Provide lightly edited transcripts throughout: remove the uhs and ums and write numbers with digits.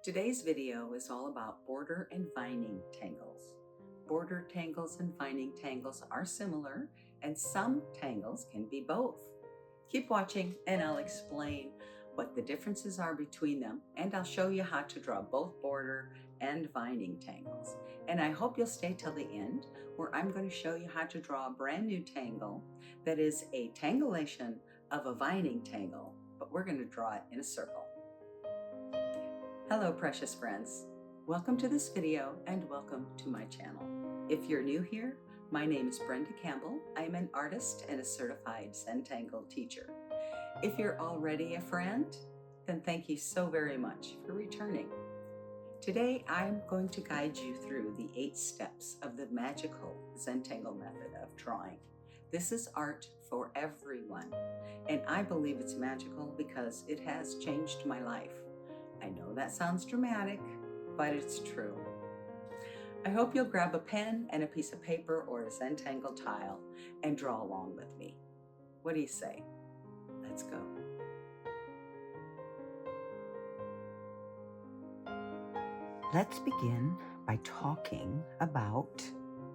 Today's video is all about border and vining tangles. Border tangles and vining tangles are similar, and some tangles can be both. Keep watching and I'll explain what the differences are between them, and I'll show you how to draw both border and vining tangles. And I hope you'll stay till the end, where I'm going to show you how to draw a brand new tangle that is a tangulation of a vining tangle, but we're going to draw it in a circle. Hello, precious friends. Welcome to this video and welcome to my channel. If you're new here, my name is Brenda Campbell. I am an artist and a certified Zentangle teacher. If you're already a friend, then thank you so very much for returning. Today, I'm going to guide you through the 8 steps of the Magical Zentangle Method of drawing. This is art for everyone, and I believe it's magical because it has changed my life. I know that sounds dramatic, but it's true. I hope you'll grab a pen and a piece of paper or a Zentangle tile and draw along with me. What do you say? Let's go. Let's begin by talking about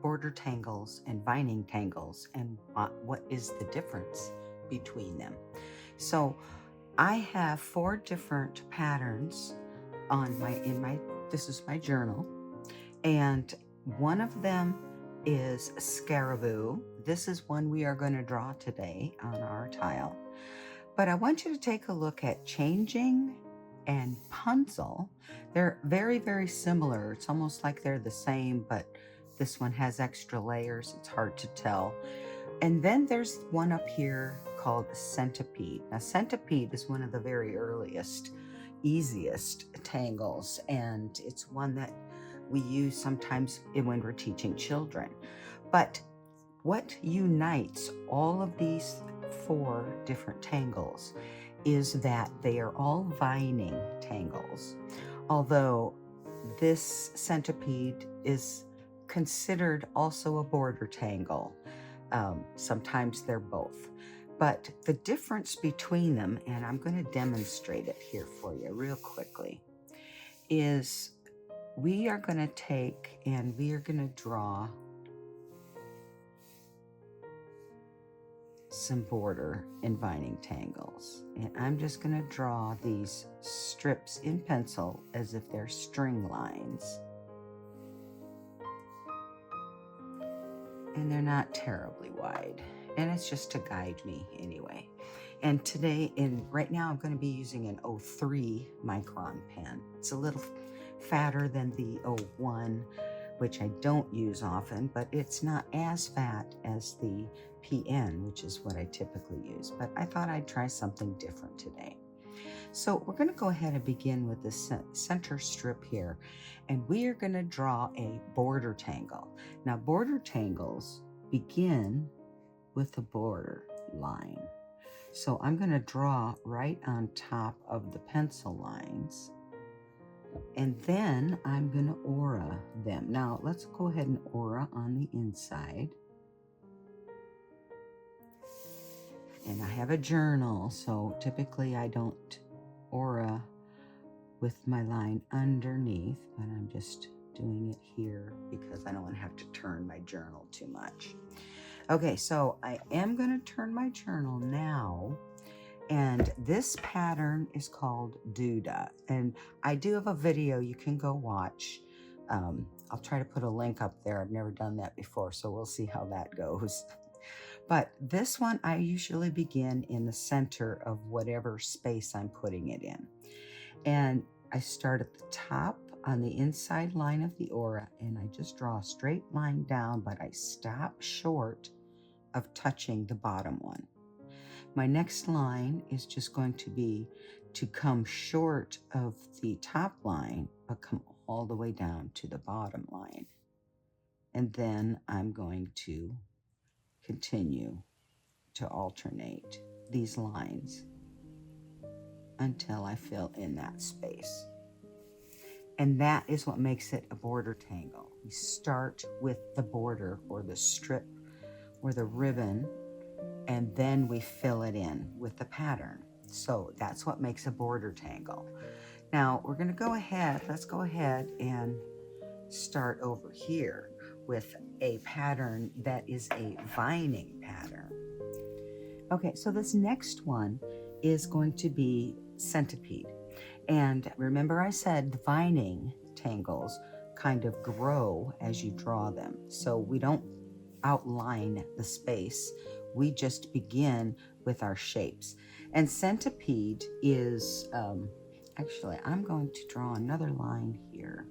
border tangles and vining tangles and what is the difference between them. So I have 4 different patterns on this is my journal, and one of them is Scaraboo. This is one we are going to draw today on our tile. But I want you to take a look at Changing and Punzel. They're very, very similar. It's almost like they're the same, but this one has extra layers. It's hard to tell. And then there's one up here called Centipede. Now, Centipede is one of the very earliest, easiest tangles, and it's one that we use sometimes when we're teaching children. But what unites all of these 4 different tangles is that they are all vining tangles, although this Centipede is considered also a border tangle. Sometimes they're both. But the difference between them, and I'm going to demonstrate it here for you real quickly, is we are going to take and we are going to draw some border and vining tangles. And I'm just going to draw these strips in pencil as if they're string lines. And they're not terribly wide, and it's just to guide me anyway. And today, right now, I'm going to be using an 03 micron pen. It's a little fatter than the 01, which I don't use often, but it's not as fat as the PN, which is what I typically use. But I thought I'd try something different today. So we're going to go ahead and begin with the center strip here, and we are going to draw a border tangle. Now, border tangles begin with the border line. So I'm going to draw right on top of the pencil lines, and then I'm going to aura them. Now, let's go ahead and aura on the inside. And I have a journal, so typically I don't aura with my line underneath, but I'm just doing it here because I don't want to have to turn my journal too much. Okay, so I am going to turn my journal now, and this pattern is called Duda, and I do have a video you can go watch. I'll try to put a link up there. I've never done that before, so we'll see how that goes. But this one, I usually begin in the center of whatever space I'm putting it in. And I start at the top on the inside line of the aura, and I just draw a straight line down, but I stop short of touching the bottom one. My next line is just going to be to come short of the top line, but come all the way down to the bottom line. And then I'm going to continue to alternate these lines until I fill in that space. And that is what makes it a border tangle. We start with the border or the strip or the ribbon, and then we fill it in with the pattern. So that's what makes a border tangle. Now we're going to go ahead, let's go ahead and start over here with a pattern that is a vining pattern. Okay, so this next one is going to be centipede. And remember I said the vining tangles kind of grow as you draw them. So we don't outline the space. We just begin with our shapes. And centipede is, actually, I'm going to draw another line here,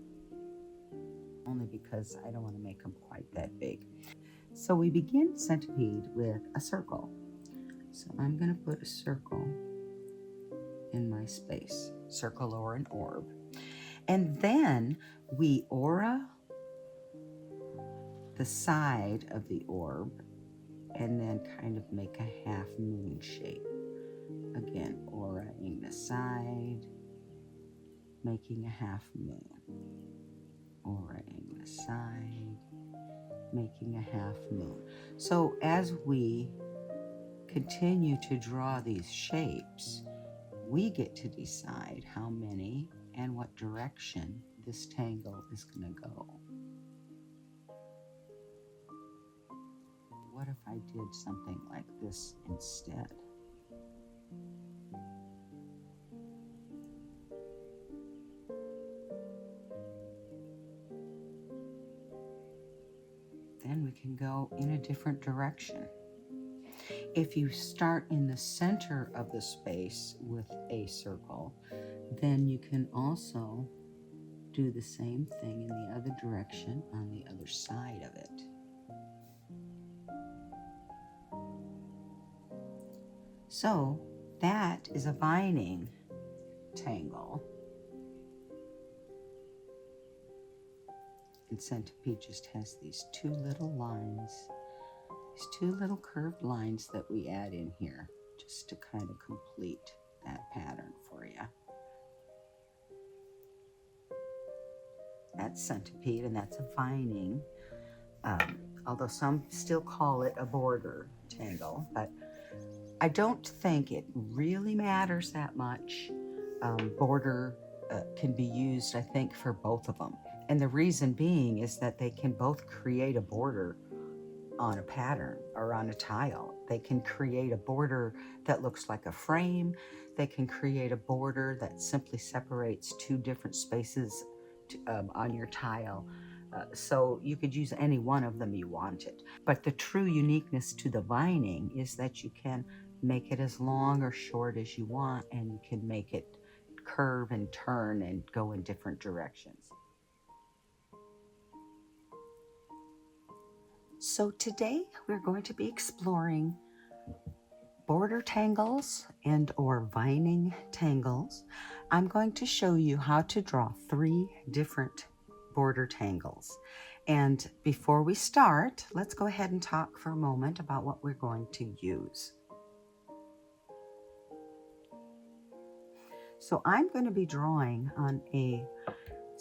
only because I don't want to make them quite that big. So we begin centipede with a circle. So I'm going to put a circle in my space, circle or an orb. And then we aura the side of the orb and then kind of make a half moon shape. Again, auraing the side, making a half moon. Auraing the side, making a half moon. So as we continue to draw these shapes, we get to decide how many and what direction this tangle is going to go. What if I did something like this instead? Then we can go in a different direction. If you start in the center of the space with a circle, then you can also do the same thing in the other direction on the other side of it. So that is a vining tangle. And centipede just has these two little lines, these two little curved lines that we add in here just to kind of complete that pattern for you. That's centipede, and that's a vining, although some still call it a border tangle, but I don't think it really matters that much. Border can be used, I think, for both of them. And the reason being is that they can both create a border on a pattern or on a tile. They can create a border that looks like a frame. They can create a border that simply separates two different spaces on your tile. So you could use any one of them you wanted. But the true uniqueness to the vining is that you can make it as long or short as you want, and you can make it curve and turn and go in different directions. So today we're going to be exploring border tangles and or vining tangles. I'm going to show you how to draw 3 different border tangles. And before we start, let's go ahead and talk for a moment about what we're going to use. So I'm going to be drawing on a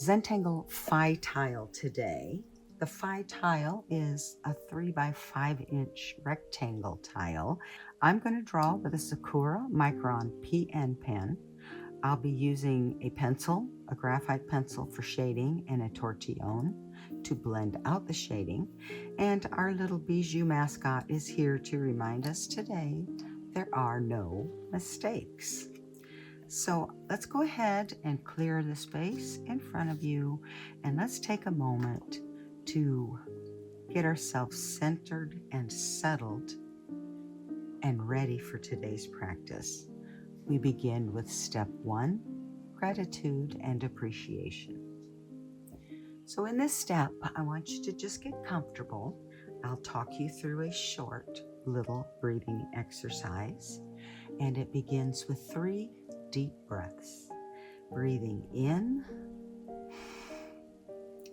Zentangle Phi tile today. The Phi tile is a 3 by 5 inch rectangle tile. I'm going to draw with a Sakura Micron PN pen. I'll be using a pencil, a graphite pencil for shading, and a tortillon to blend out the shading. And our little bijou mascot is here to remind us today there are no mistakes. So let's go ahead and clear the space in front of you, and let's take a moment to get ourselves centered and settled and ready for today's practice. We begin with step 1, gratitude and appreciation. So in this step, I want you to just get comfortable. I'll talk you through a short little breathing exercise, and it begins with 3 deep breaths. Breathing in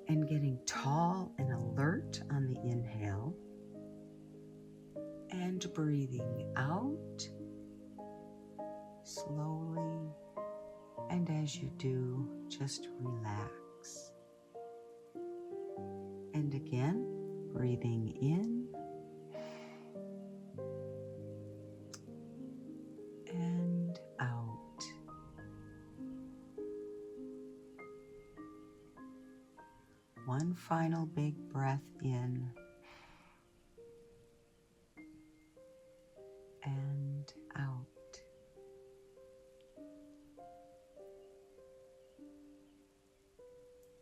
and getting tall and alert on the inhale, and breathing out slowly, and as you do, just relax. And again, breathing in and out. one final big breath in and out.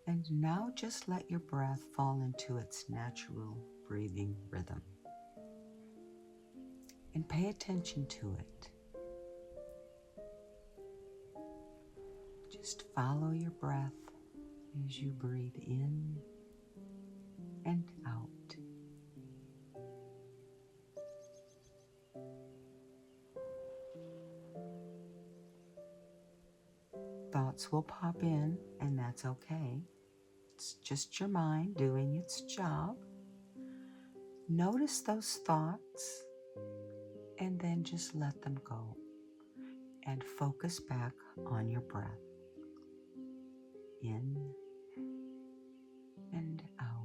And now just let your breath fall into its natural breathing rhythm. And pay attention to it. Just follow your breath as you breathe in and out. Thoughts will pop in, and that's okay. It's just your mind doing its job. Notice those thoughts and then just let them go and focus back on your breath. In and out.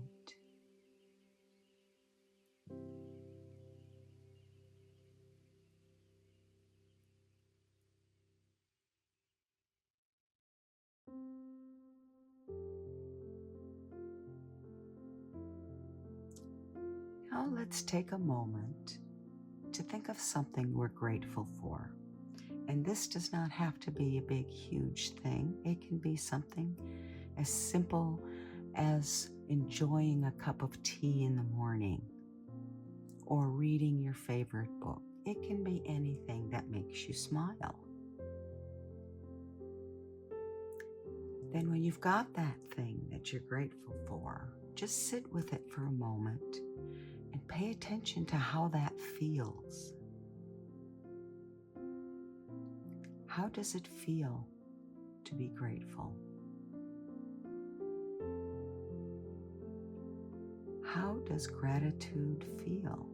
Now let's take a moment to think of something we're grateful for. And this does not have to be a big, huge thing. It can be something as simple as enjoying a cup of tea in the morning or reading your favorite book. It can be anything that makes you smile. Then when you've got that thing that you're grateful for, just sit with it for a moment and pay attention to how that feels. How does it feel to be grateful? How does gratitude feel?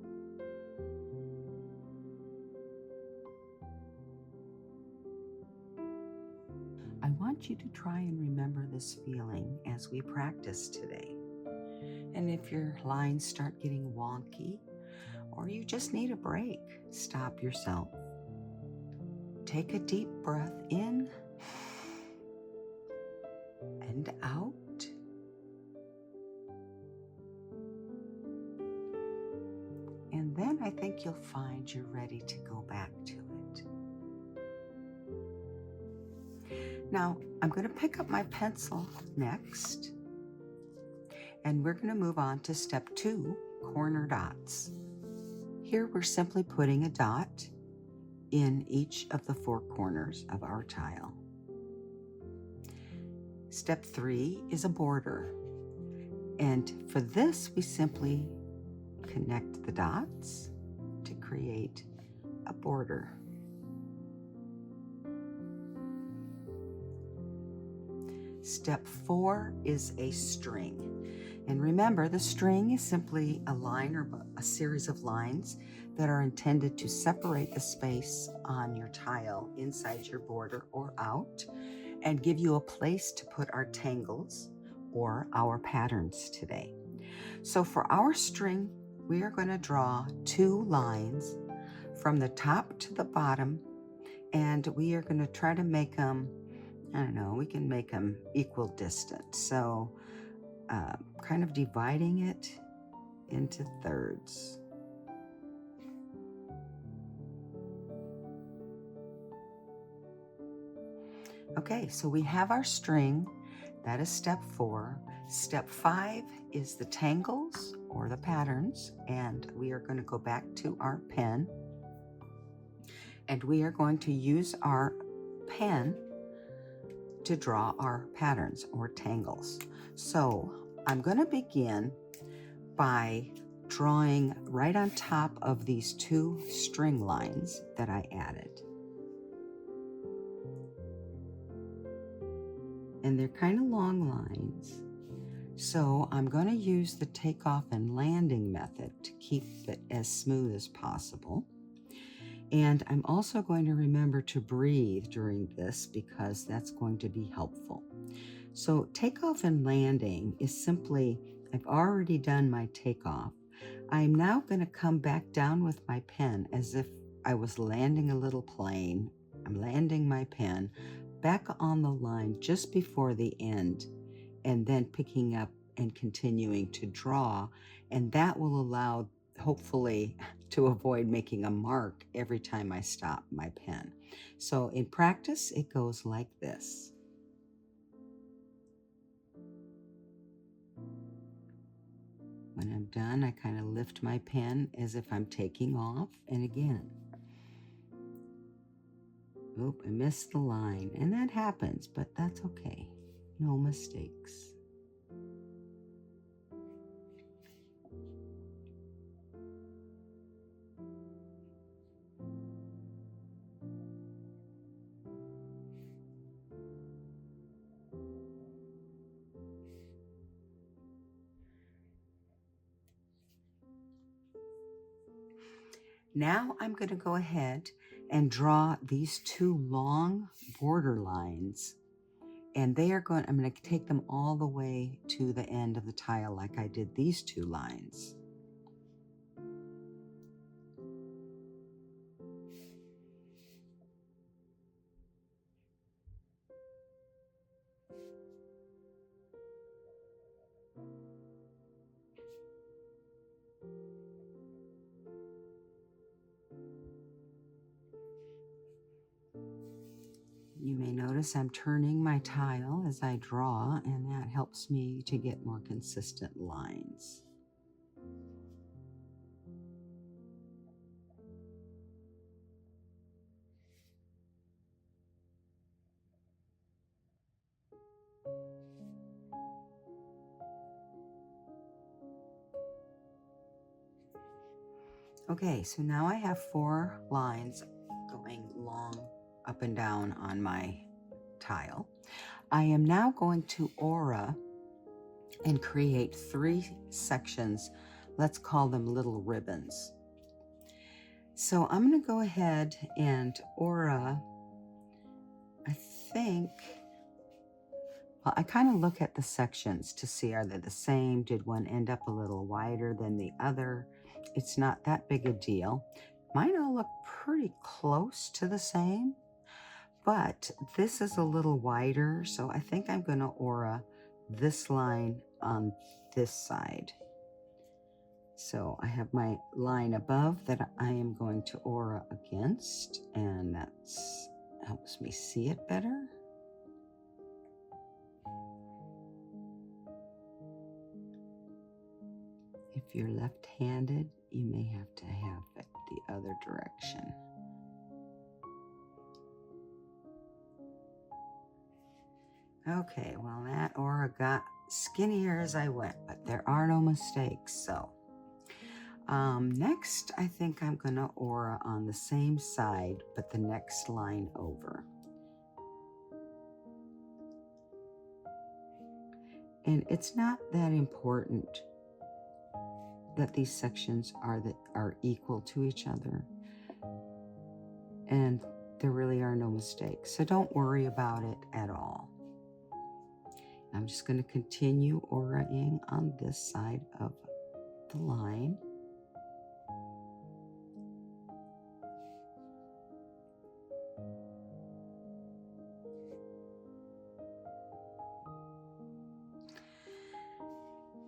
I want you to try and remember this feeling as we practice today. And if your lines start getting wonky, or you just need a break, stop yourself. Take a deep breath in and out. And then I think you'll find you're ready to go back to it. Now, I'm going to pick up my pencil next, and we're going to move on to step 2, corner dots. Here we're simply putting a dot in each of the 4 corners of our tile. Step 3 is a border. And for this, we simply connect the dots to create a border. Step 4 is a string. And remember, the string is simply a line or a series of lines that are intended to separate the space on your tile inside your border or out and give you a place to put our tangles or our patterns today. So for our string, we are going to draw 2 lines from the top to the bottom, and we are going to try to make them, we can make them equal distance. So kind of dividing it into thirds. Okay, so we have our string. That is step 4. Step 5 is the tangles or the patterns, and we are going to go back to our pen, and we are going to use our pen to draw our patterns or tangles. So I'm going to begin by drawing right on top of these 2 string lines that I added. And they're kind of long lines. So I'm going to use the takeoff and landing method to keep it as smooth as possible. And I'm also going to remember to breathe during this because that's going to be helpful. So takeoff and landing is simply, I've already done my takeoff. I'm now going to come back down with my pen as if I was landing a little plane. I'm landing my pen back on the line just before the end, and then picking up and continuing to draw, and that will allow, hopefully, to avoid making a mark every time I stop my pen. So in practice, it goes like this. When I'm done, I kind of lift my pen as if I'm taking off, and again. Oop, I missed the line, and that happens, but that's okay. No mistakes. Now I'm going to go ahead and draw these two long border lines, and I'm going to take them all the way to the end of the tile like I did these two lines. You may notice I'm turning my tile as I draw, and that helps me to get more consistent lines. Okay, so now I have 4 lines going long up and down on my tile. I am now going to aura and create 3 sections. Let's call them little ribbons. So I'm going to go ahead and aura, I think, well, I kind of look at the sections to see, are they the same? Did one end up a little wider than the other? It's not that big a deal. Mine all look pretty close to the same, but this is a little wider, so I think I'm going to aura this line on this side. So I have my line above that I am going to aura against, and that helps me see it better. If you're left-handed, you may have to have it the other direction. Okay, well, that aura got skinnier as I went, but there are no mistakes. So next, I think I'm going to aura on the same side, but the next line over. And it's not that important that these sections are equal to each other, and there really are no mistakes, so don't worry about it at all. I'm just going to continue auraing on this side of the line.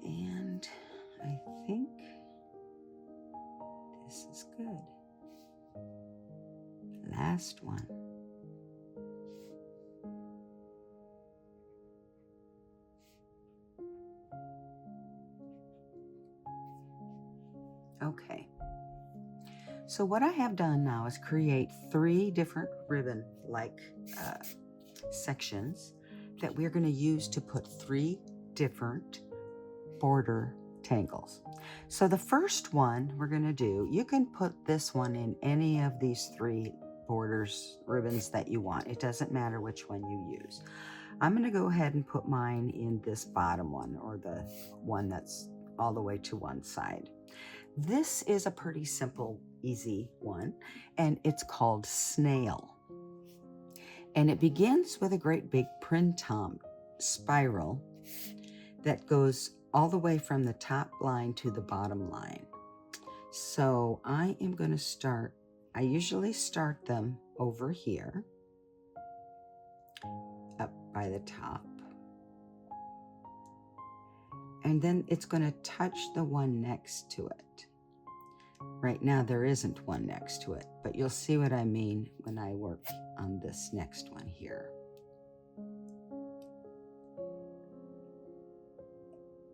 And I think this is good. Last one. Okay. So what I have done now is create 3 different ribbon-like sections that we're going to use to put 3 different border tangles. So the first one we're going to do, you can put this one in any of these 3 ribbons that you want. It doesn't matter which one you use. I'm going to go ahead and put mine in this bottom one, or the one that's all the way to one side. This is a pretty simple, easy one, and it's called Snail. And it begins with a great big printemps spiral that goes all the way from the top line to the bottom line. So I am going to start, I usually start them over here, up by the top. And then it's going to touch the one next to it. Right now there isn't one next to it, but you'll see what I mean when I work on this next one here.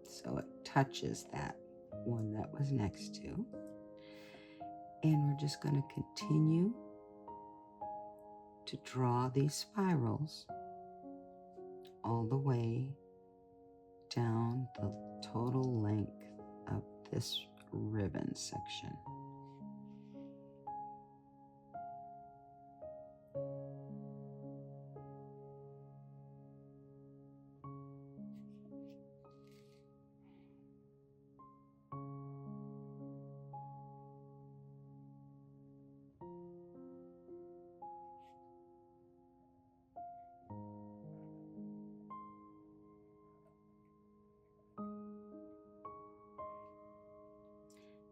So it touches that one that was next to. And we're just going to continue to draw these spirals all the way down the total length of this ribbon section.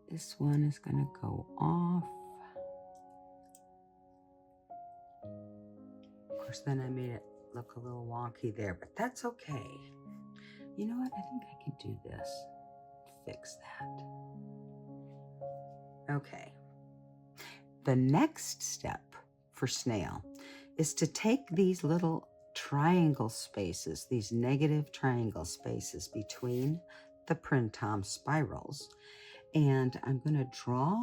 This one is going to go off. Of course, then I made it look a little wonky there, but that's okay. You know what? I think I can do this. Fix that. Okay. The next step for snail is to take these little triangle spaces, these negative triangle spaces between the printom spirals, and I'm going to draw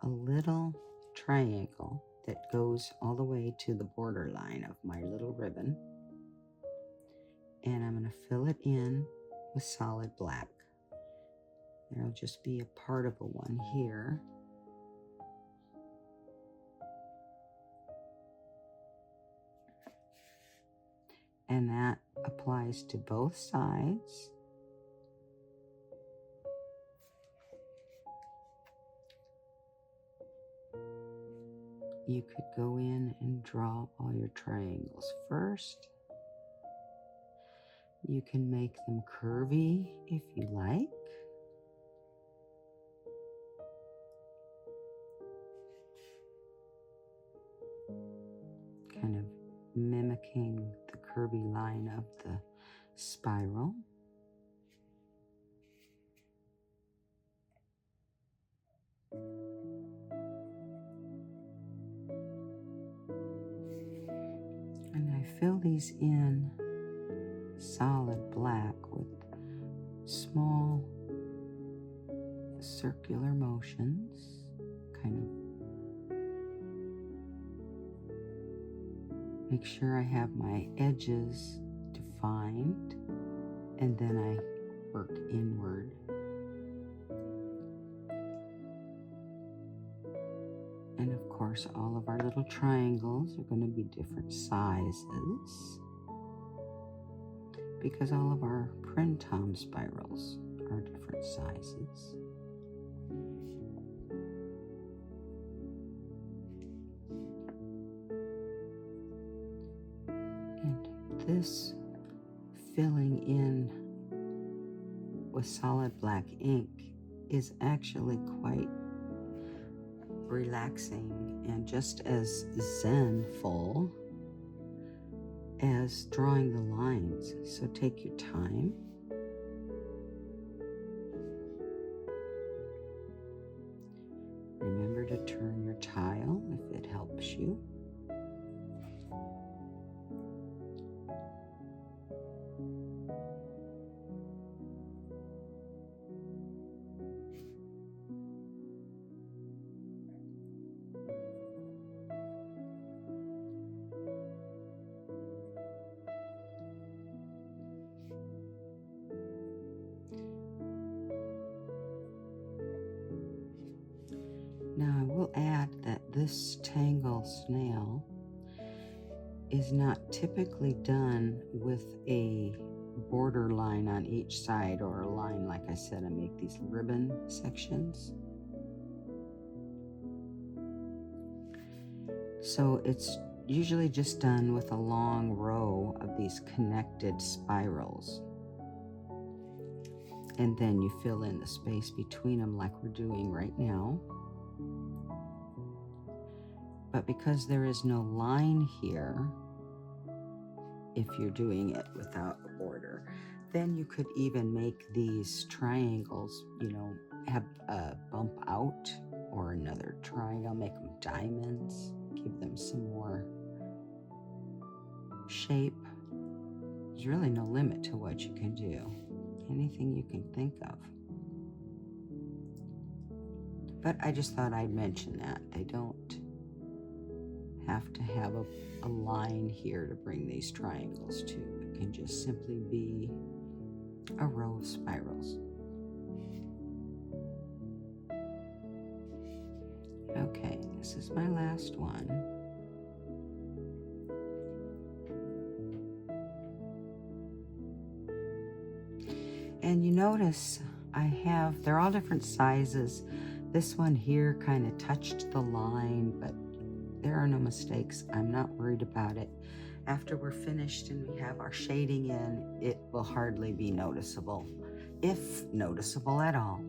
a little triangle that goes all the way to the border line of my little ribbon, and I'm going to fill it in with solid black. There'll just be a part of a one here. And that applies to both sides. You could go in and draw all your triangles first. You can make them curvy if you like. Kind of mimicking the curvy line of the spiral. And I fill these in solid black with small circular motions, kind of make sure I have my edges defined, and then I work inward. And of course, all of our little triangles are going to be different sizes because all of our printom spirals are different sizes. And this filling in with solid black ink is actually quite relaxing and just as zenful as drawing the lines. So take your time. Remember to turn your tile if it helps you. Now I will add that this tangle snail is not typically done with a border line on each side or a line. Like I said, I make these ribbon sections. So it's usually just done with a long row of these connected spirals. And then you fill in the space between them like we're doing right now. But because there is no line here, if you're doing it without a border, Then you could even make these triangles, have a bump out or another triangle, make them diamonds, give them some more shape. There's really no limit to what you can do. Anything you can think of. But I just thought I'd mention that. They don't have to have a line here to bring these triangles to. It can just simply be a row of spirals. Okay, this is my last one. And you notice they're all different sizes. This one here kind of touched the line, but there are no mistakes. I'm not worried about it. After we're finished and we have our shading in, it will hardly be noticeable, if noticeable at all.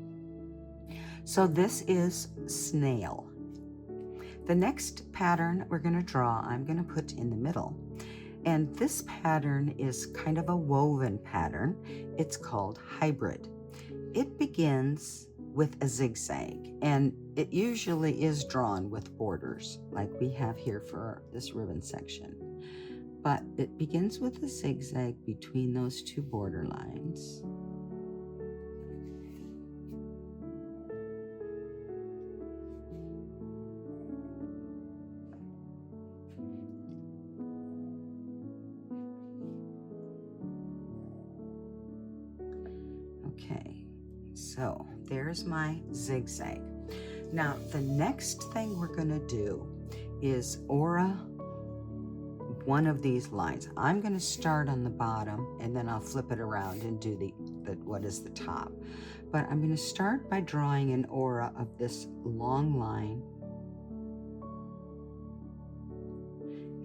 So this is snail. The next pattern we're going to draw, I'm going to put in the middle. And this pattern is kind of a woven pattern. It's called hybrid. It begins with a zigzag, and it usually is drawn with borders like we have here for this ribbon section. But it begins with a zigzag between those two border lines. Okay, so there's my zigzag. Now, the next thing we're going to do is aura one of these lines. I'm going to start on the bottom, and then I'll flip it around and do what is the top. But I'm going to start by drawing an aura of this long line.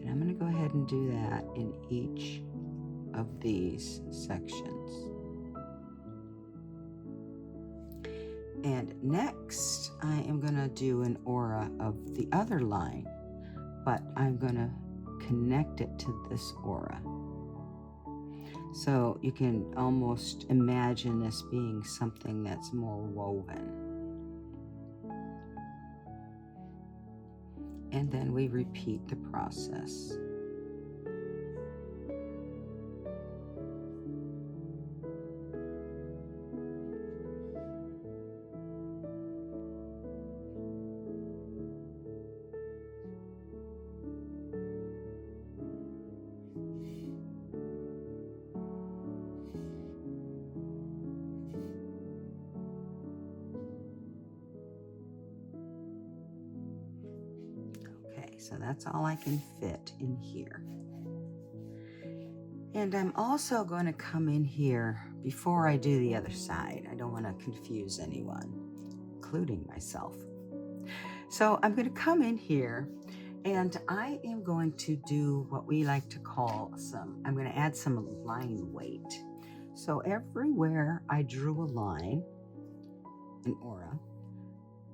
And I'm going to go ahead and do that in each of these sections. And next, I am going to do an aura of the other line, but I'm going to connect it to this aura. So you can almost imagine this being something that's more woven. And then we repeat the process. So that's all I can fit in here. And I'm also going to come in here before I do the other side. I don't want to confuse anyone, including myself. So I'm going to come in here, and I am going to do what we like to call I'm going to add some line weight. So everywhere I drew a line, an aura,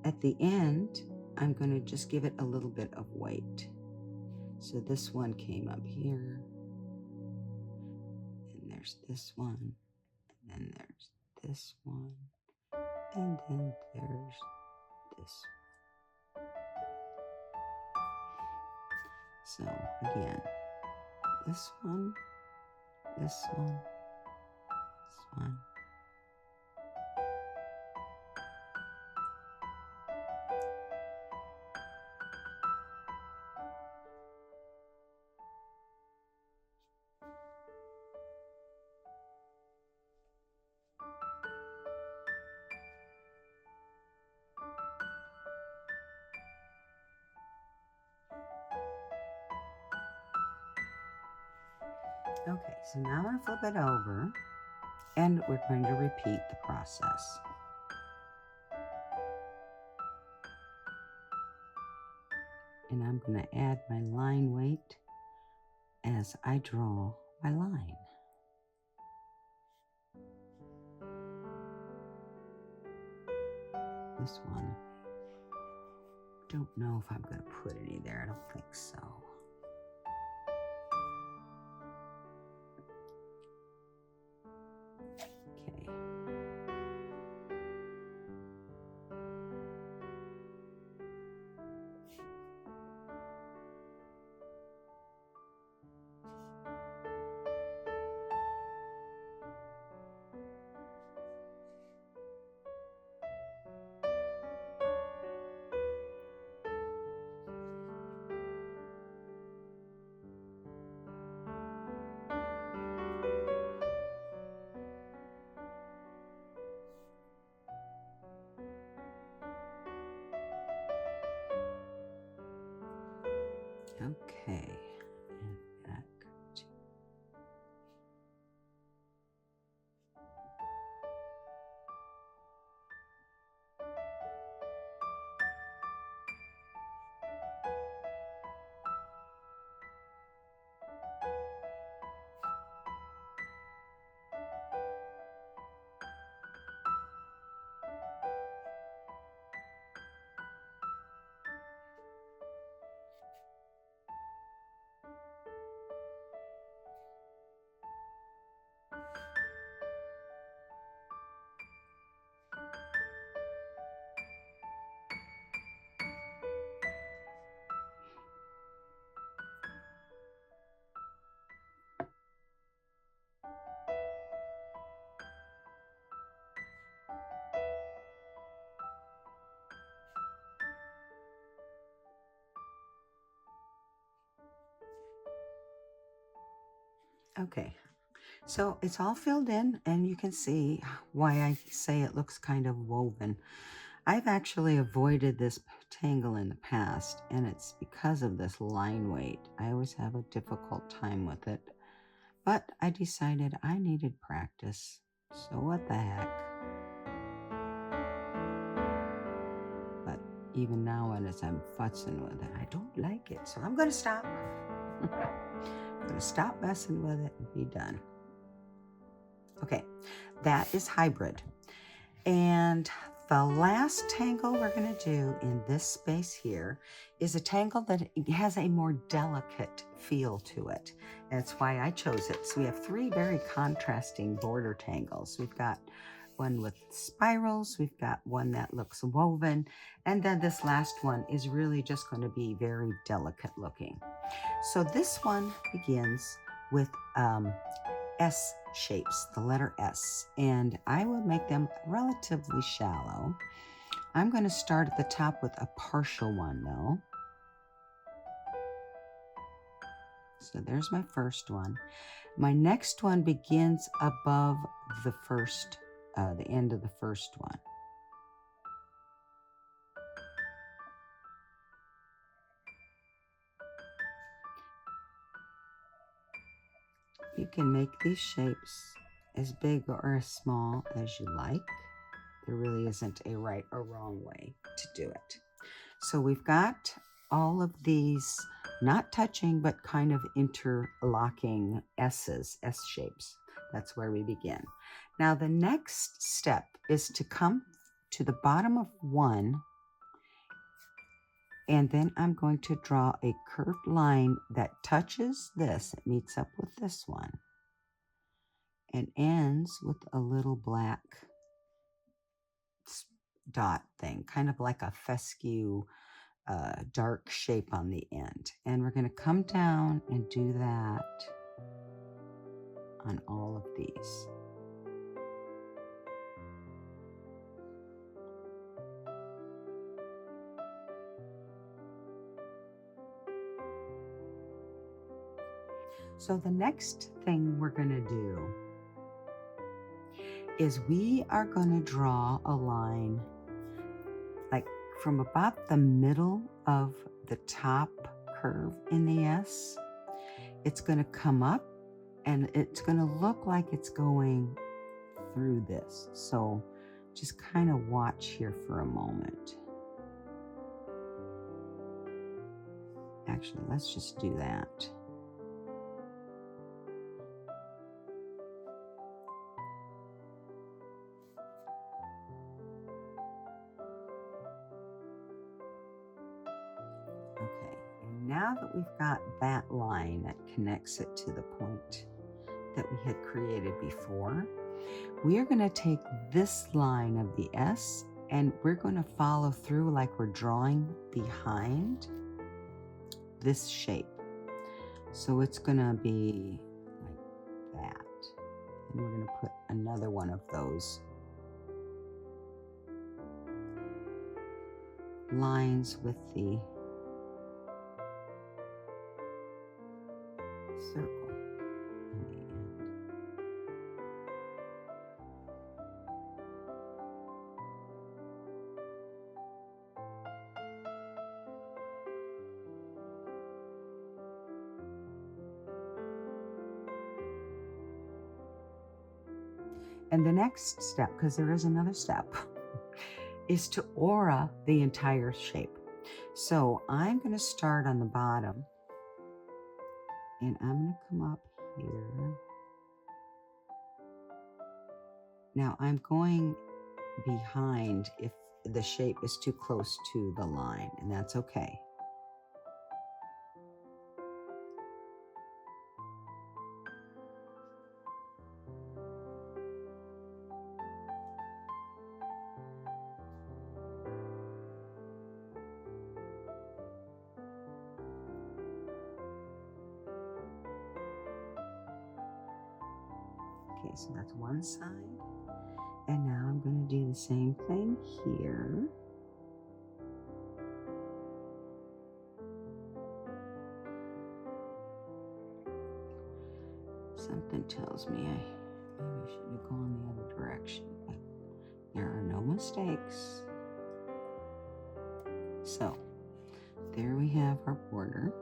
at the end, I'm going to just give it a little bit of weight. So this one came up here, and there's this one, and then there's this one, and then there's this one. So again, this one, this one, this one. Okay, so now I'm going to flip it over, and we're going to repeat the process. And I'm going to add my line weight as I draw my line. This one, don't know if I'm going to put any there. I don't think so. Okay, so it's all filled in, and you can see why I say it looks kind of woven. I've actually avoided this tangle in the past, and it's because of this line weight. I always have a difficult time with it, but I decided I needed practice, so what the heck. But even now, as I'm futzing with it, I don't like it, so I'm going to stop. I'm going to stop messing with it and be done. Okay, that is hybrid. And the last tangle we're going to do in this space here is a tangle that has a more delicate feel to it. That's why I chose it. So we have three very contrasting border tangles. We've got one with spirals, we've got one that looks woven, and then this last one is really just going to be very delicate looking. So this one begins with S shapes, the letter S, and I will make them relatively shallow. I'm going to start at the top with a partial one though. So there's my first one. My next one begins above the first, the end of the first one. You can make these shapes as big or as small as you like. There really isn't a right or wrong way to do it. So we've got all of these not touching, but kind of interlocking S's, S shapes. That's where we begin. Now the next step is to come to the bottom of one, and then I'm going to draw a curved line that touches this, it meets up with this one, and ends with a little black dot thing, kind of like a fescue dark shape on the end. And we're going to come down and do that on all of these. So the next thing we're going to do is we are going to draw a line like from about the middle of the top curve in the S. It's going to come up and it's going to look like it's going through this. So just kind of watch here for a moment. Actually, let's just do that. Okay, and now that we've got that line that connects it to the point that we had created before, we are going to take this line of the S and we're going to follow through like we're drawing behind this shape. So it's going to be like that. And we're going to put another one of those lines with the circle in the end. And the next step, because there is another step, is to aura the entire shape. So I'm going to start on the bottom and I'm going to come up here. Now I'm going behind if the shape is too close to the line, and that's okay. Okay, so that's one side. And now I'm going to do the same thing here. Something tells me I maybe should have gone the other direction, but there are no mistakes. So there we have our border,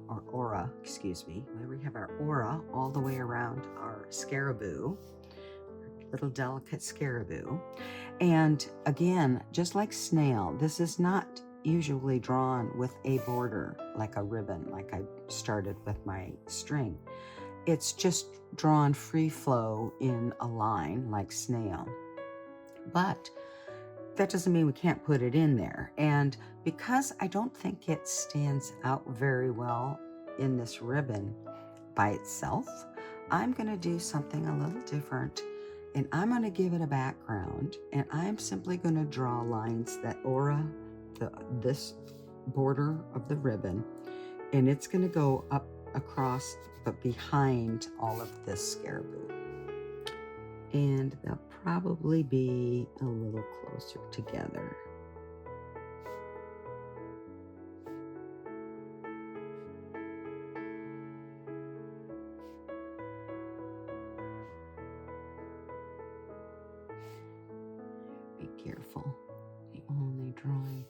or aura, excuse me. There we have our aura all the way around our scaraboo, our little delicate scaraboo. And again, just like snail, this is not usually drawn with a border, like a ribbon, like I started with my string. It's just drawn free flow in a line like snail. But that doesn't mean we can't put it in there. And because I don't think it stands out very well in this ribbon by itself, I'm going to do something a little different, and I'm going to give it a background, and I'm simply going to draw lines that aura this border of the ribbon, and it's going to go up across but behind all of this scaraboo. And they'll probably be a little closer together. Be careful. The only drawing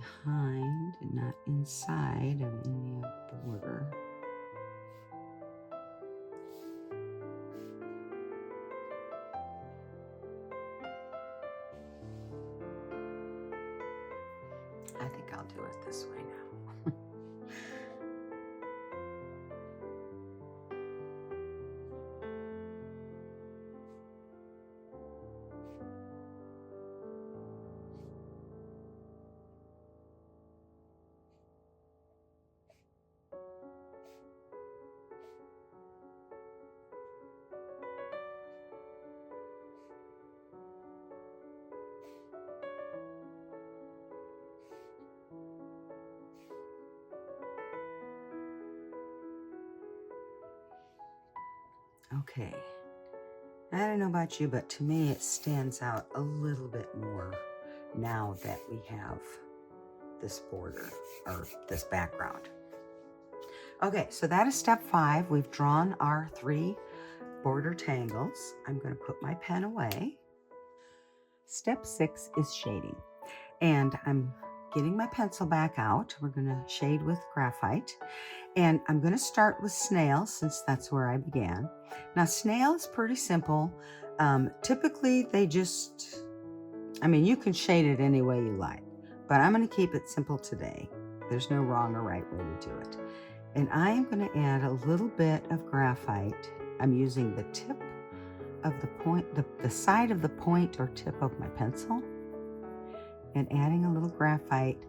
behind and not inside of any of the border. I think I'll do it this way now. Okay, I don't know about you, but to me it stands out a little bit more now that we have this border, or this background. Okay, so that is step 5. We've drawn our 3 border tangles. I'm going to put my pen away. Step 6 is shading, and I'm getting my pencil back out. We're going to shade with graphite. And I'm going to start with snail, since that's where I began. Now, snail is pretty simple. Typically, they just, you can shade it any way you like, but I'm going to keep it simple today. There's no wrong or right way to do it. And I am going to add a little bit of graphite. I'm using the tip of the point, the side of the point or tip of my pencil, and adding a little graphite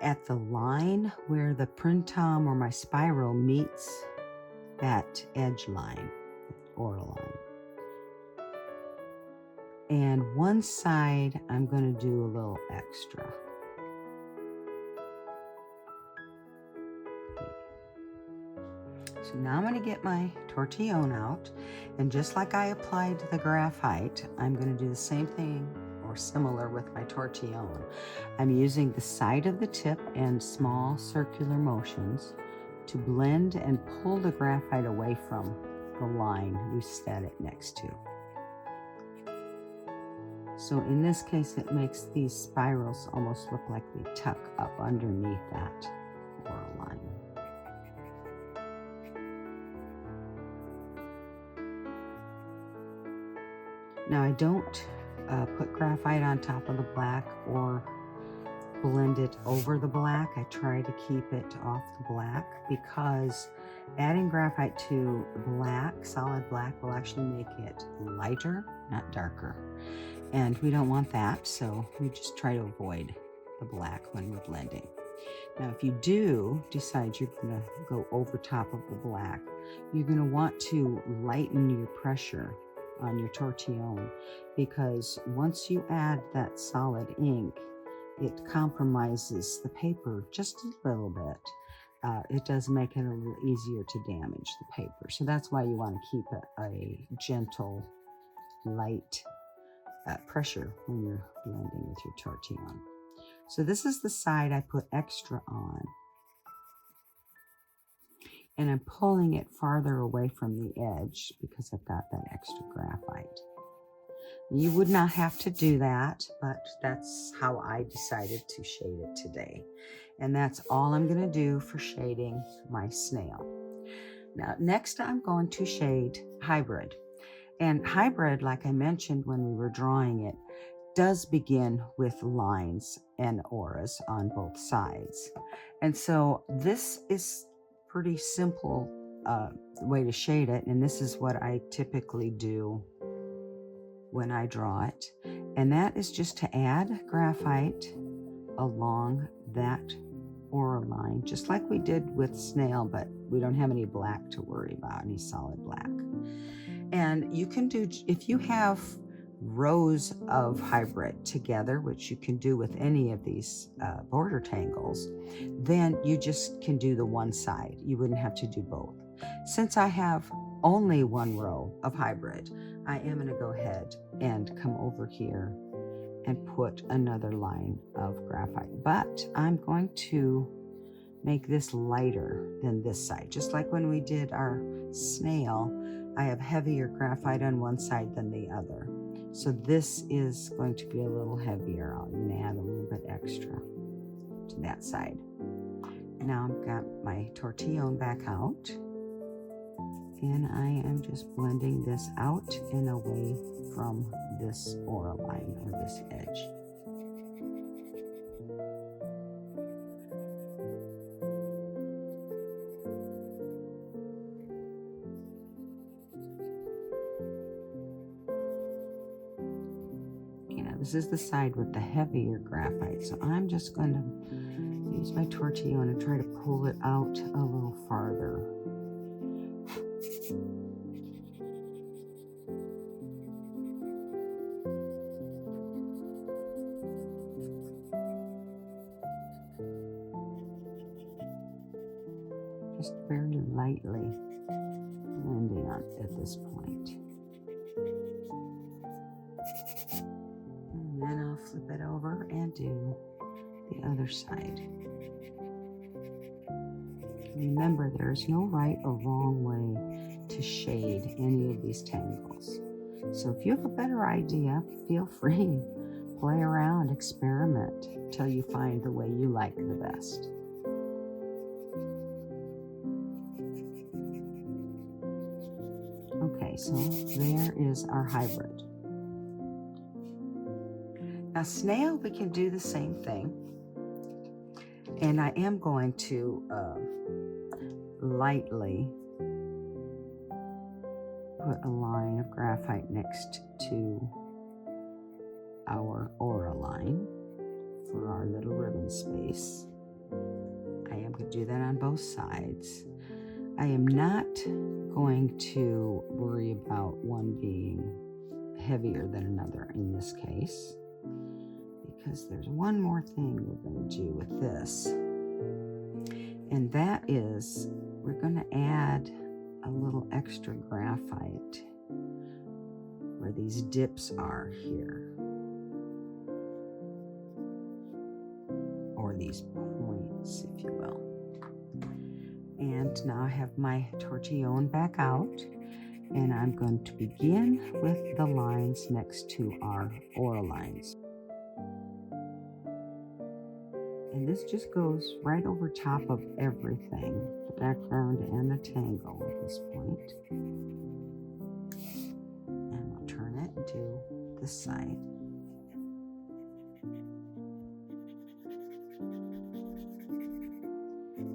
at the line where the printom or my spiral meets that edge line, or line. And one side I'm going to do a little extra. So now I'm going to get my tortillon out, and just like I applied the graphite, I'm going to do the same thing or similar with my tortillon. I'm using the side of the tip and small circular motions to blend and pull the graphite away from the line we set it next to. So in this case, it makes these spirals almost look like they tuck up underneath that whorl line. Now I don't put graphite on top of the black or blend it over the black. I try to keep it off the black, because adding graphite to black, solid black, will actually make it lighter, not darker. And we don't want that, so we just try to avoid the black when we're blending. Now, if you do decide you're going to go over top of the black, you're going to want to lighten your pressure on your tortillon, because once you add that solid ink, it compromises the paper just a little bit. It does make it a little easier to damage the paper. So that's why you want to keep a gentle, light pressure when you're blending with your tortillon. So this is the side I put extra on. And I'm pulling it farther away from the edge because I've got that extra graphite. You would not have to do that, but that's how I decided to shade it today. And that's all I'm going to do for shading my snail. Now, next I'm going to shade hybrid. And hybrid, like I mentioned when we were drawing it, does begin with lines and auras on both sides. And so this is pretty simple way to shade it. And this is what I typically do when I draw it. And that is just to add graphite along that aura line, just like we did with snail, but we don't have any black to worry about, any solid black. And you can do, if you have rows of hybrid together, which you can do with any of these border tangles, then you just can do the one side. You wouldn't have to do both. Since I have only one row of hybrid, I am going to go ahead and come over here and put another line of graphite. But I'm going to make this lighter than this side. Just like when we did our snail, I have heavier graphite on one side than the other. So this is going to be a little heavier. I'll even add a little bit extra to that side. Now I've got my tortillon back out. And I am just blending this out and away from this aura line or this edge. Okay, now this is the side with the heavier graphite, so I'm just going to use my tortillon and try to pull it out a little farther. Just very lightly blending on at this point. And then I'll flip it over and do the other side. Remember, there is no right or wrong way to shade any of these tangles. So if you have a better idea, feel free. Play around, experiment till you find the way you like the best. Okay, so there is our hybrid. Now snail, we can do the same thing. And I am going to lightly put a line of graphite next to our aura line for our little ribbon space. I am going to do that on both sides. I am not going to worry about one being heavier than another in this case, because there's one more thing we're going to do with this, and that is we're going to add a little extra graphite where these dips are here, or these points, if you will. And now I have my tortillon back out, and I'm going to begin with the lines next to our aura lines. And this just goes right over top of everything, the background and the tangle at this point. And we'll turn it and do this side.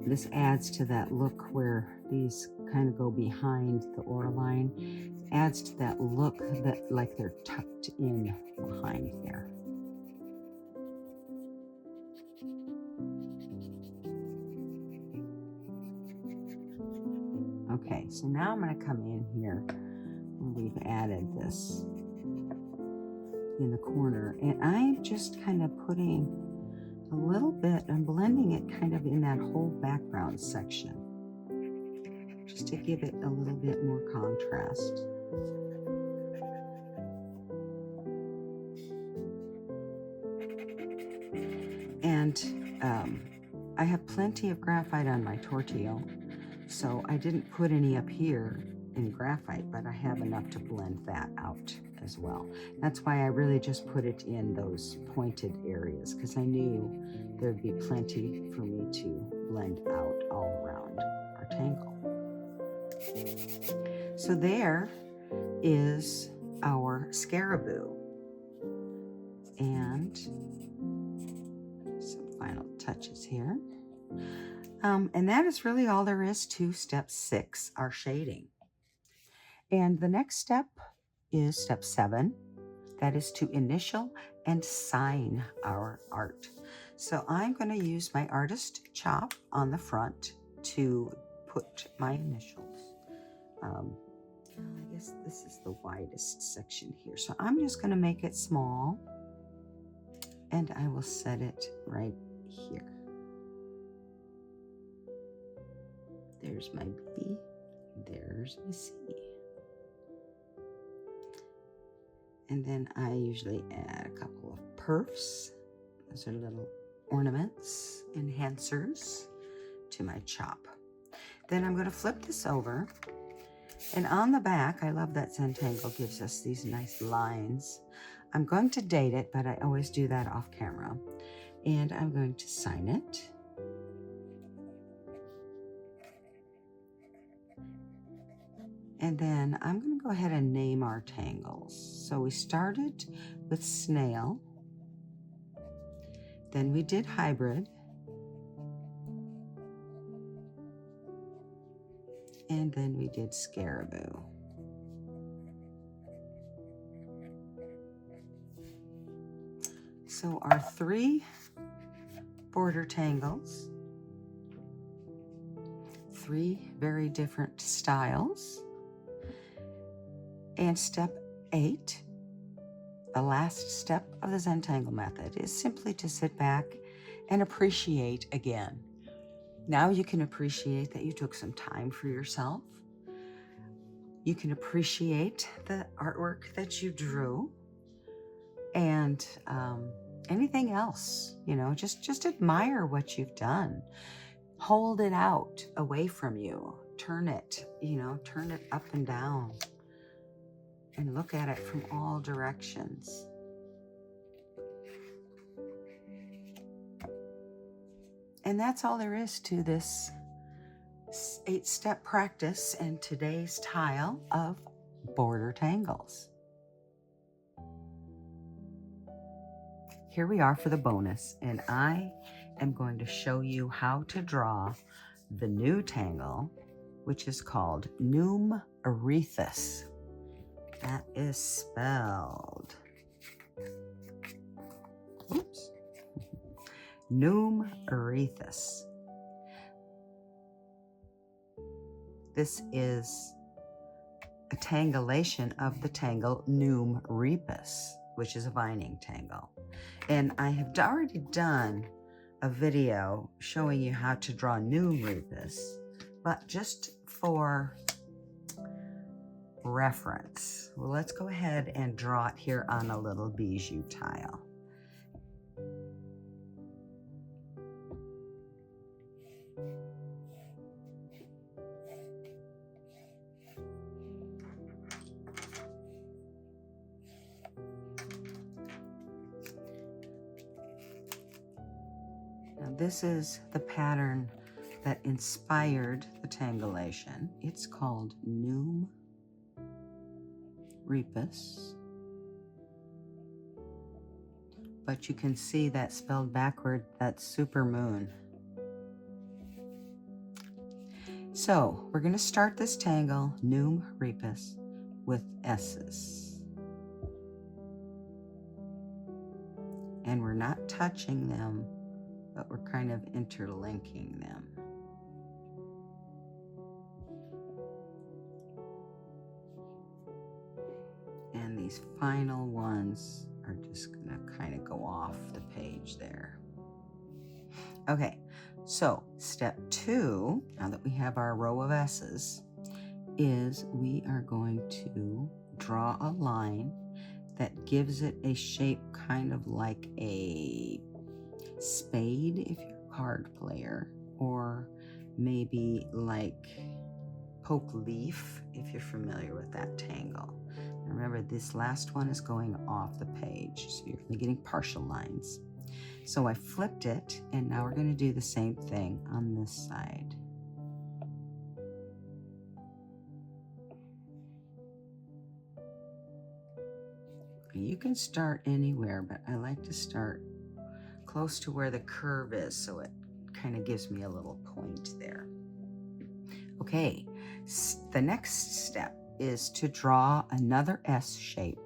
This adds to that look where these kind of go behind the aura line. It adds to that look that like they're tucked in behind there. Okay, so now I'm going to come in here where we've added this in the corner, and I'm just kind of putting a little bit, I'm blending it kind of in that whole background section, just to give it a little bit more contrast. And I have plenty of graphite on my tortillon, So I didn't put any up here in graphite, but I have enough to blend that out as well. That's why I really just put it in those pointed areas, because I knew there'd be plenty for me to blend out all around our tangle. So there is our scaraboo. And some final touches here. And that is really all there is to step 6, our shading. And the next step is step 7. That is to initial and sign our art. So I'm going to use my artist chop on the front to put my initials. I guess this is the widest section here. So I'm just going to make it small. And I will set it right here. There's my B, there's my C. And then I usually add a couple of perfs. Those are little ornaments, enhancers to my chop. Then I'm going to flip this over. And on the back, I love that Zentangle gives us these nice lines. I'm going to date it, but I always do that off camera. And I'm going to sign it. And then I'm going to go ahead and name our tangles. So we started with snail. Then we did hybrid. And then we did scaraboo. So our 3 border tangles, 3 very different styles. And step 8, the last step of the Zentangle method, is simply to sit back and appreciate again. Now you can appreciate that you took some time for yourself. You can appreciate the artwork that you drew, and anything else, you know, just admire what you've done. Hold it out away from you. Turn it, you know, turn it up and down. And look at it from all directions. And that's all there is to this 8-step practice and today's tile of border tangles. Here we are for the bonus, and I am going to show you how to draw the new tangle, which is called Noom Arethes. That is spelled, oops, Noom Arethes. This is a tangulation of the tangle Noom Repus, which is a vining tangle. And I have already done a video showing you how to draw Noom Repus, but just for reference, well, let's go ahead and draw it here on a little bijou tile. Now this is the pattern that inspired the tangulation. It's called Noom Repus, but you can see that spelled backward, that's super moon. So we're going to start this tangle Noom Repus with S's, and we're not touching them, but we're kind of interlinking them. And these final ones are just going to kind of go off the page there. Okay, so step 2, now that we have our row of S's, is we are going to draw a line that gives it a shape kind of like a spade if you're a card player, or maybe like poke leaf, if you're familiar with that tangle. Remember, this last one is going off the page, so you're only getting partial lines. So I flipped it, and now we're going to do the same thing on this side. You can start anywhere, but I like to start close to where the curve is, so it kind of gives me a little point there. Okay, the next step is to draw another S shape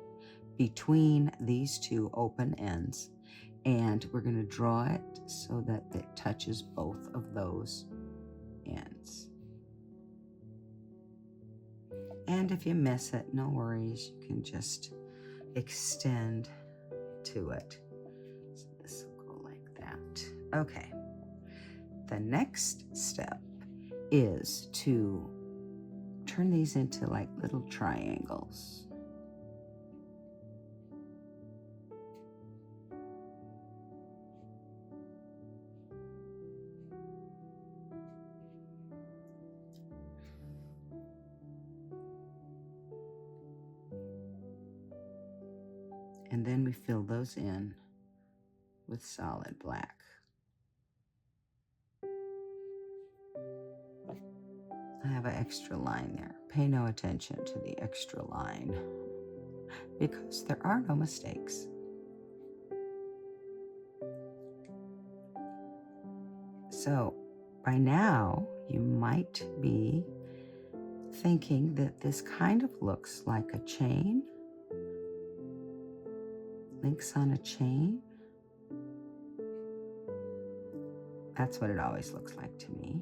between these two open ends, and we're going to draw it so that it touches both of those ends. And if you miss it, no worries, you can just extend to it. So this will go like that. Okay, the next step is to turn these into like little triangles. And then we fill those in with solid black. I have an extra line there. Pay no attention to the extra line because there are no mistakes. So by now you might be thinking that this kind of looks like a chain, links on a chain. That's what it always looks like to me,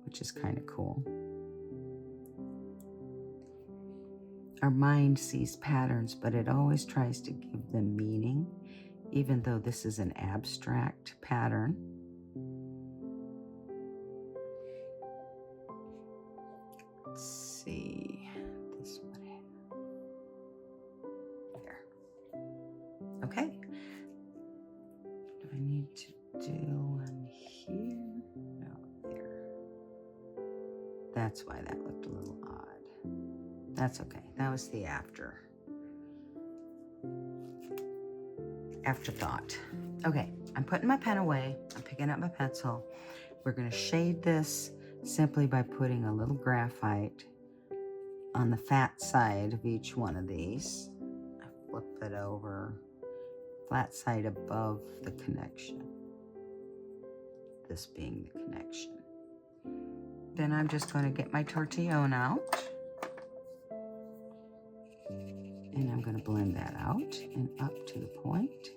which is kind of cool. Our mind sees patterns, but it always tries to give them meaning, even though this is an abstract pattern. Let's see, this one there. Okay. Do I need to do one here? No, there. That's why that looked a little odd. That's okay. That was the afterthought. Okay, I'm putting my pen away. I'm picking up my pencil. We're going to shade this simply by putting a little graphite on the fat side of each one of these. I flip it over, flat side above the connection. This being the connection. Then I'm just going to get my tortillon out. And I'm going to blend that out and up to the point.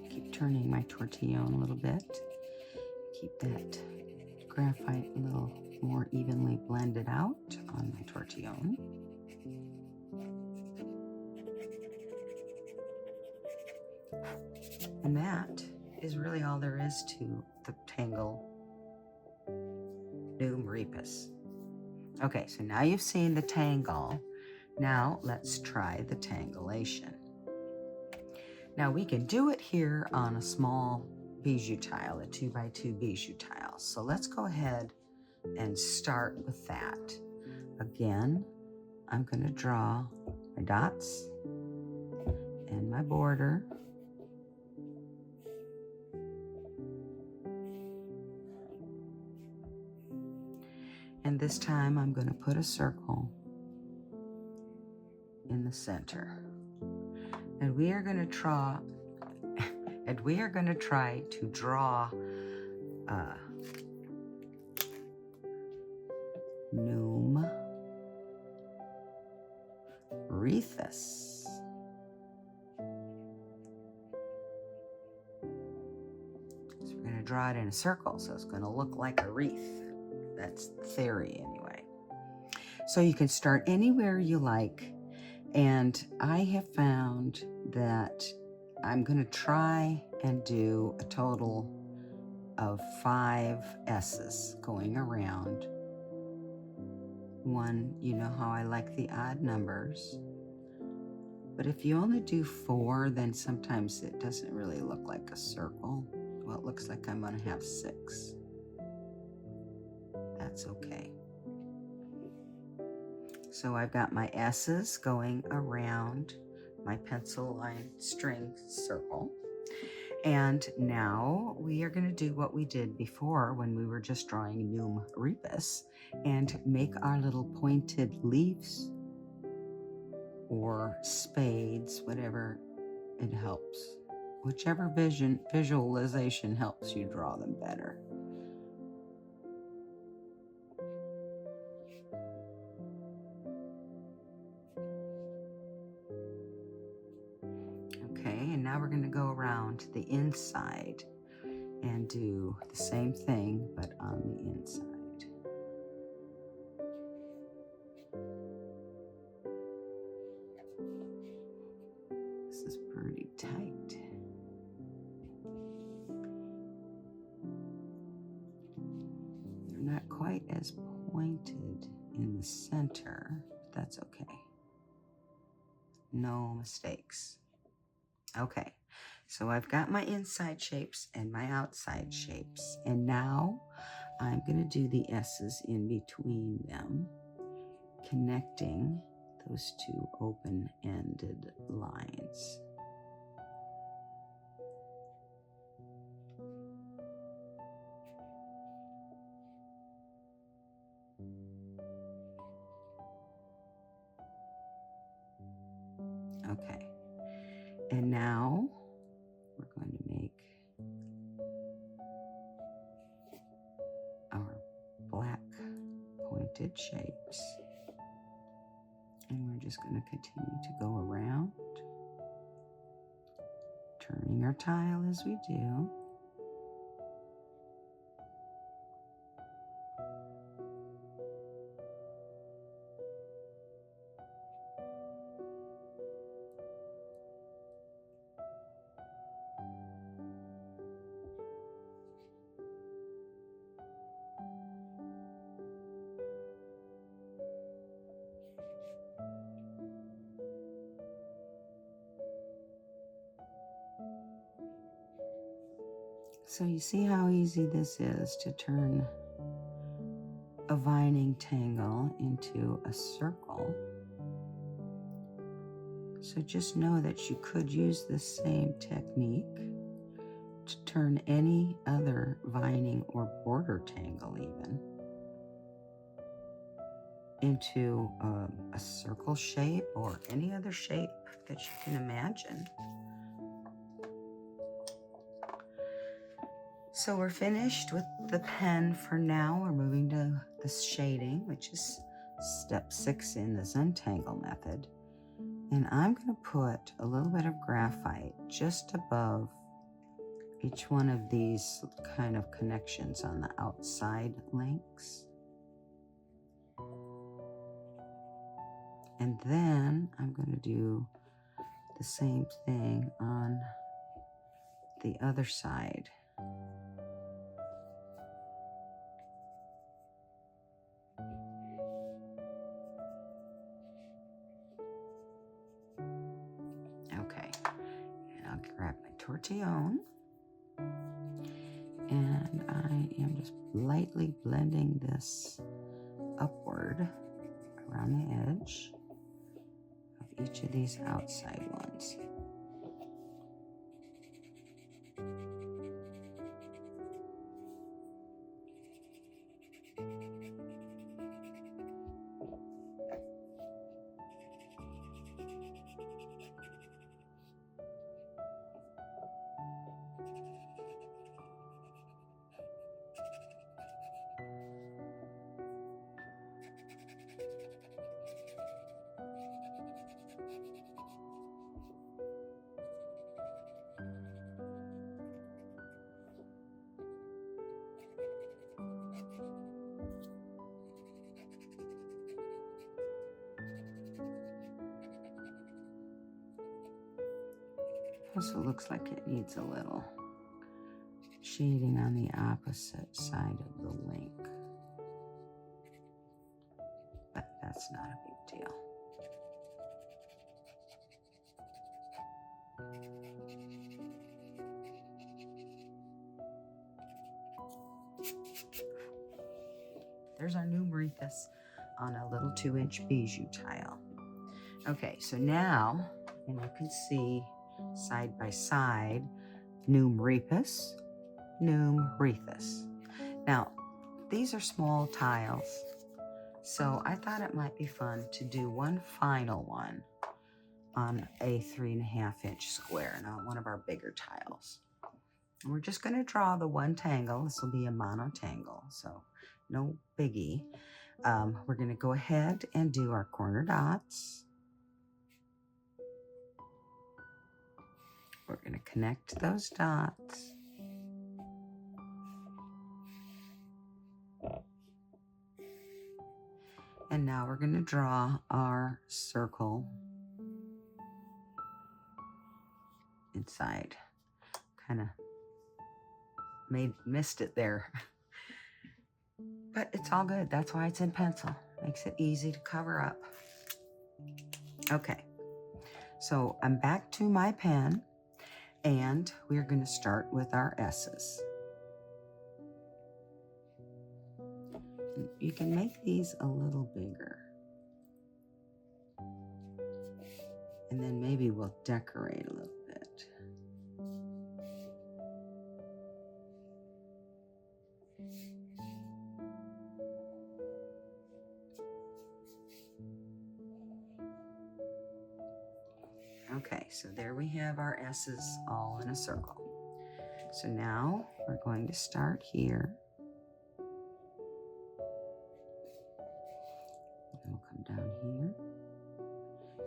Keep turning my tortillon a little bit. Keep that graphite a little more evenly blended out on my tortillon. And that is really all there is to the Tangle Noom Repus. Okay, so now you've seen the tangle. Now let's try the tangulation. Now we can do it here on a small bijou tile, a 2x2 bijou tile. So let's go ahead and start with that. Again, I'm going to draw my dots and my border. And this time I'm going to put a circle in the center. And we are going to try to draw Noom Repus. So we're going to draw it in a circle, so it's going to look like a wreath. That's the theory anyway. So you can start anywhere you like, And I have found that I'm going to try and do a total of 5 S's going around. One, you know how I like the odd numbers. But if you only do 4, then sometimes it doesn't really look like a circle. Well, it looks like I'm going to have 6. That's okay. So I've got my S's going around my pencil line string circle. And now we are going to do what we did before when we were just drawing Num Rebus and make our little pointed leaves or spades, whatever it helps. Whichever visualization helps you draw them better. Okay, and now we're going to go around to the inside and do the same thing, but on the inside. This is pretty tight. They're not quite as pointed in the center, but that's okay. No mistakes. Okay, so I've got my inside shapes and my outside shapes, and now I'm going to do the S's in between them, connecting those two open-ended lines. Okay, and now we're going to make our black pointed shapes. And we're just going to continue to go around, turning our tile as we do. So you see how easy this is to turn a vining tangle into a circle. So just know that you could use the same technique to turn any other vining or border tangle even into a circle shape or any other shape that you can imagine. So we're finished with the pen for now. We're moving to the shading, which is step 6 in the Zentangle method. And I'm going to put a little bit of graphite just above each one of these kind of connections on the outside links. And then I'm going to do the same thing on the other side. Okay, and I'll grab my tortillon, and I am just lightly blending this upward around the edge of each of these outside ones. Also looks like it needs a little shading on the opposite side of the link. But that's not a big deal. There's our new Mauritius on a little 2-inch bijou tile. Okay, so now, and you can see side by side, new Mauritius, new Mauritius. Now, these are small tiles, so I thought it might be fun to do one final one on a 3.5-inch square, not one of our bigger tiles. And we're just going to draw the one tangle. This will be a mono tangle, so no biggie. We're going to go ahead and do our corner dots. We're going to connect those dots. And now we're going to draw our circle inside. Kind of missed it there. But it's all good. That's why it's in pencil. Makes it easy to cover up. Okay. So I'm back to my pen, and we're going to start with our S's. You can make these a little bigger. And then maybe we'll decorate a little bit. Okay, so there we have our S's all in a circle. So now we're going to start here. And we'll come down here.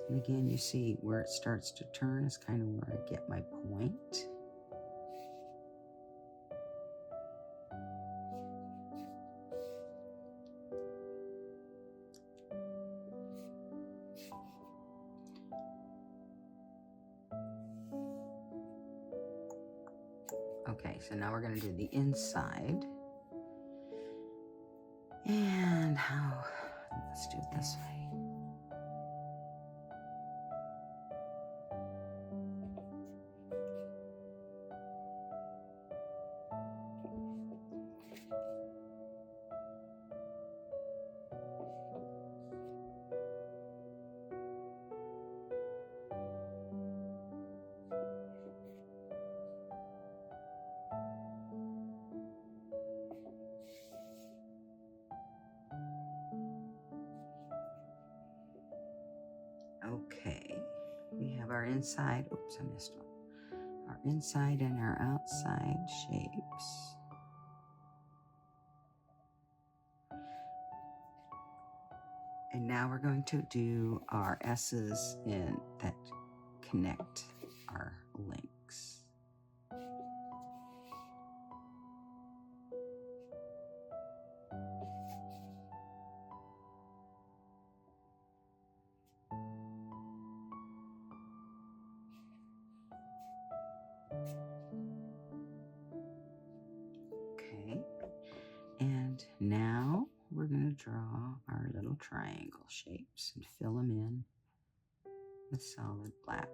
And again, you see where it starts to turn is kind of where I get my point. Okay, so now we're going to do the inside. And let's do it this way. Okay, we have our inside, oops, I missed one. Our inside and our outside shapes. And now we're going to do our S's in that connect our links. Okay, and now we're going to draw our little triangle shapes and fill them in with solid black.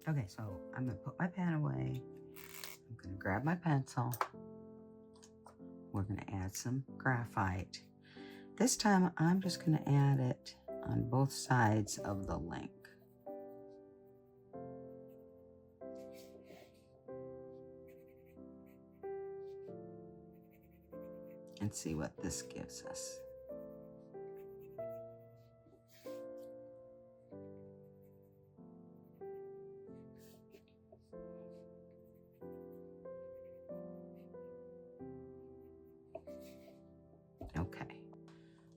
Okay, so I'm going to put my pen away. I'm going to grab my pencil. We're going to add some graphite. This time I'm just going to add it on both sides of the link. And see what this gives us. Okay,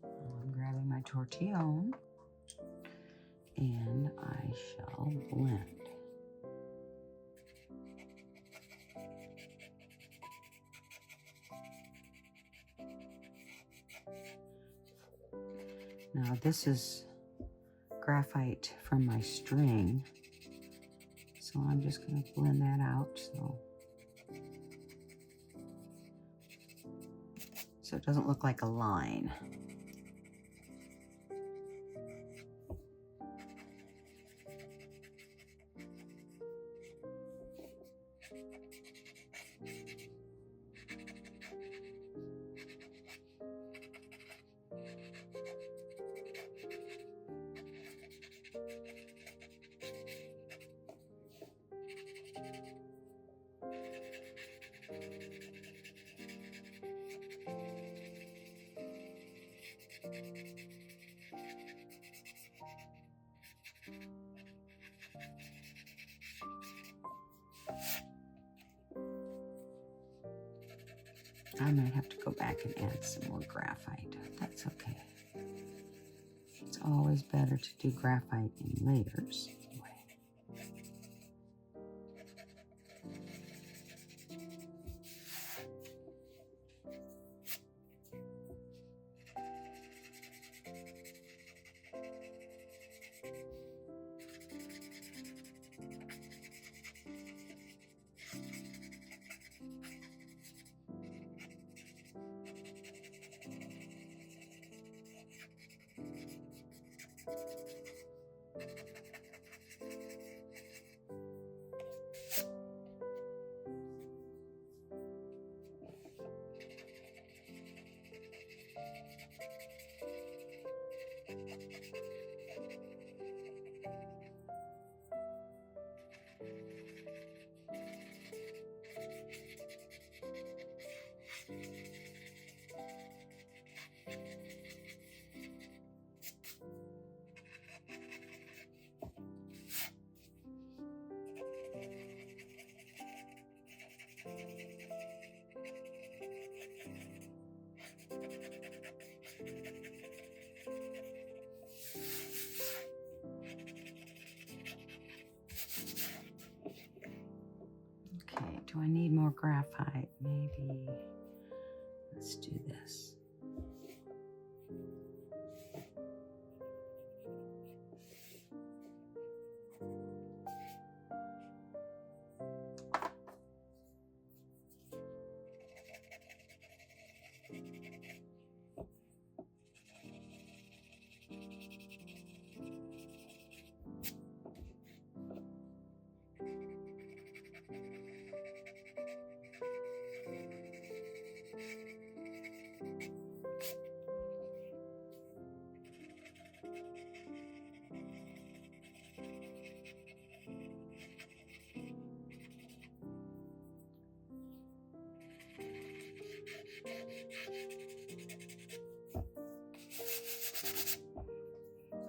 I'm grabbing my tortillon and I shall blend. Now this is graphite from my string, so I'm just going to blend that out so it doesn't look like a line. I might have to go back and add some more graphite. That's okay. It's always better to do graphite in layers. Okay, do I need more graphite? Maybe. Let's do this.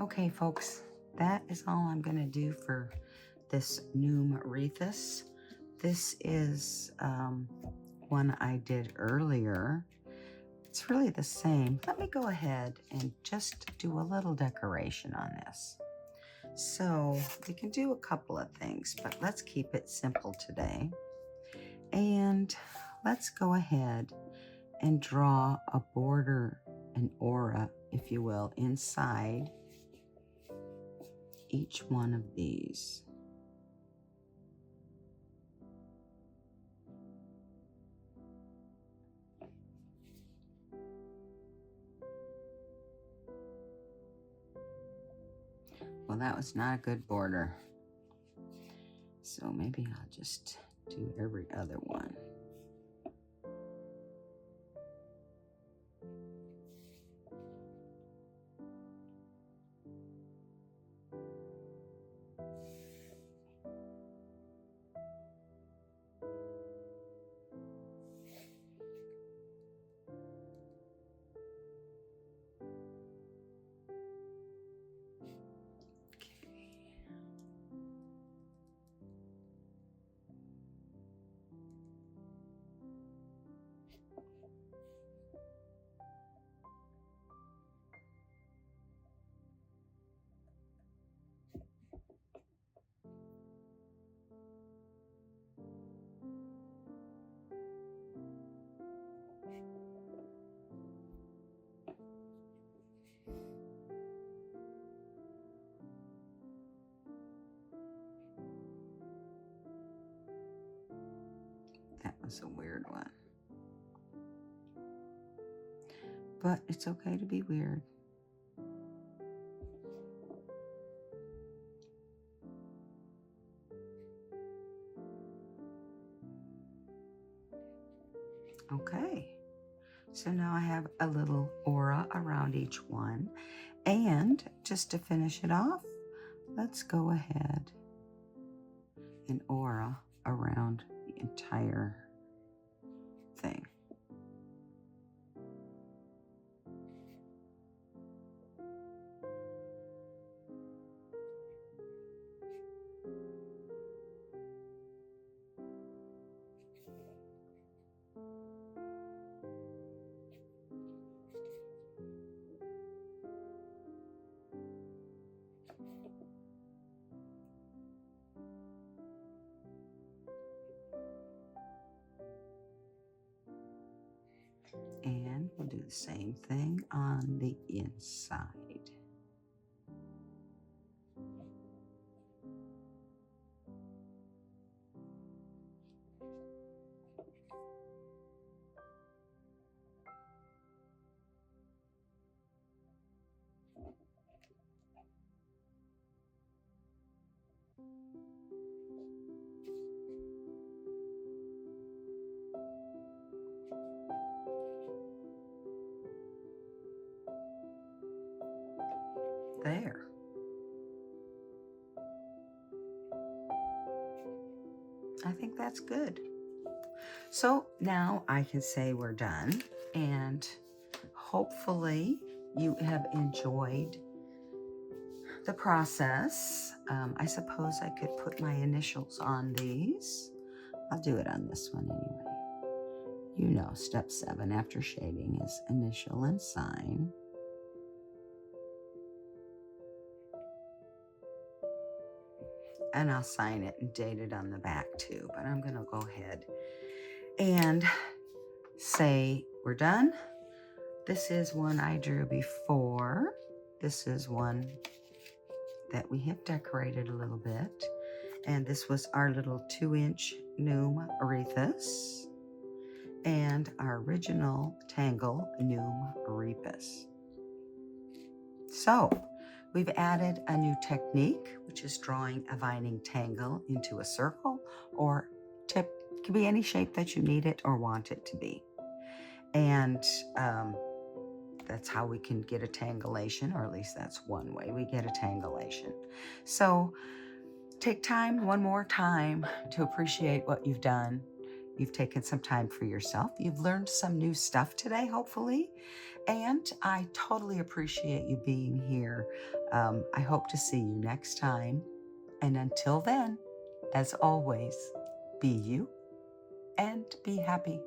Okay, folks, that is all I'm going to do for this Numerethus. This is one I did earlier. It's really the same. Let me go ahead and just do a little decoration on this. So we can do a couple of things, but let's keep it simple today. And let's go ahead and draw a border, an aura, if you will, inside each one of these. Well, that was not a good border. So maybe I'll just do every other one. was a weird one. But it's okay to be weird. Okay, so now I have a little aura around each one. And just to finish it off, let's go ahead and aura around the entire thing. And we'll do the same thing on the inside. There. I think that's good. So now I can say we're done, and hopefully you have enjoyed the process. I suppose I could put my initials on these. I'll do it on this one anyway. You know, step 7 after shading is initial and sign. And I'll sign it and date it on the back too, but I'm going to go ahead and say we're done. This is one I drew before. This is one that we have decorated a little bit. And this was our little 2-inch Noom Arethusa and our original Tangle Noom Repus. So we've added a new technique, which is drawing a vining tangle into a circle or tip. It can be any shape that you need it or want it to be. And that's how we can get a tangulation, or at least that's one way we get a tangulation. So take time, one more time, to appreciate what you've done. You've taken some time for yourself. You've learned some new stuff today, hopefully. And I totally appreciate you being here. I hope to see you next time. And until then, as always, be you and be happy.